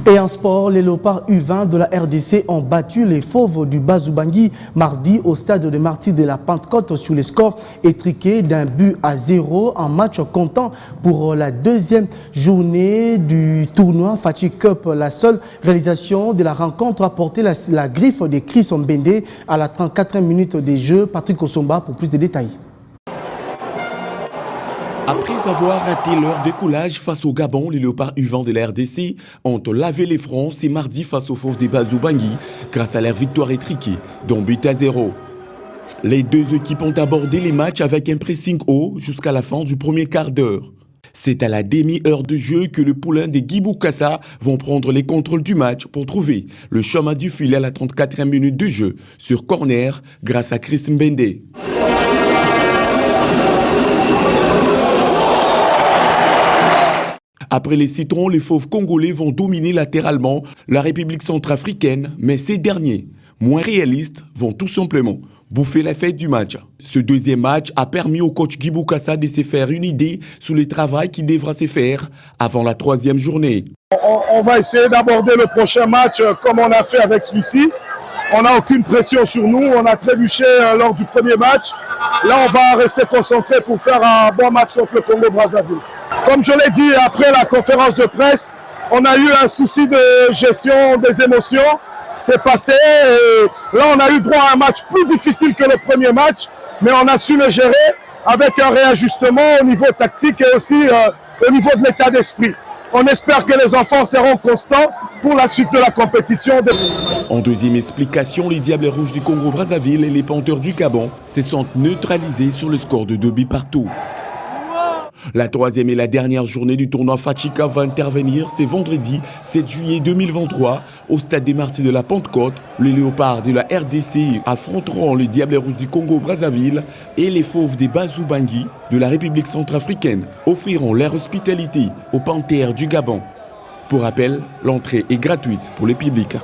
Et en sport, les léopards U20 de la RDC ont battu les fauves du Bazou-Bangui mardi au stade de Martyrs de la Pentecôte sur les scores étriqués d'1-0 en match comptant pour la deuxième journée du tournoi Fatih Cup. La seule réalisation de la rencontre a porté la griffe de Chris Mbende à la 34e minute des jeux. Patrick Osomba pour plus de détails. Après avoir raté leur décollage face au Gabon, les léopards U20 de la RDC ont lavé les fronts ce mardi face aux fauves des Bazou-Bangui grâce à leur victoire étriquée d'1-0. Les deux équipes ont abordé les matchs avec un pressing haut jusqu'à la fin du premier quart d'heure. C'est à la demi-heure de jeu que le poulain des Guy Bokassa vont prendre les contrôles du match pour trouver le chemin du filet à la 34e minute de jeu sur corner grâce à Chris Mbende. Après les citrons, les fauves congolais vont dominer latéralement la République centrafricaine, mais ces derniers, moins réalistes, vont tout simplement bouffer la fête du match. Ce deuxième match a permis au coach Guy Bokassa de se faire une idée sur le travail qui devra se faire avant la troisième journée. On va essayer d'aborder le prochain match comme on a fait avec celui-ci. On n'a aucune pression sur nous, on a trébuché lors du premier match. Là, on va rester concentré pour faire un bon match contre le Congo-Brazzaville. Comme je l'ai dit après la conférence de presse, on a eu un souci de gestion des émotions. C'est passé et là, on a eu droit à un match plus difficile que le premier match, mais on a su le gérer avec un réajustement au niveau tactique et aussi au niveau de l'état d'esprit. On espère que les enfants seront constants pour la suite de la compétition. En deuxième explication, les Diables Rouges du Congo-Brazzaville et les Panthers du Gabon se sont neutralisés sur le score de 2 buts partout. La troisième et la dernière journée du tournoi Fatih Cup va intervenir ce vendredi 7 juillet 2023 au stade des Martyrs de la Pentecôte. Les léopards de la RDC affronteront les Diables Rouges du Congo-Brazzaville et les fauves des Bazou-Bangui de la République centrafricaine offriront leur hospitalité aux Panthers du Gabon. Pour rappel, l'entrée est gratuite pour le public.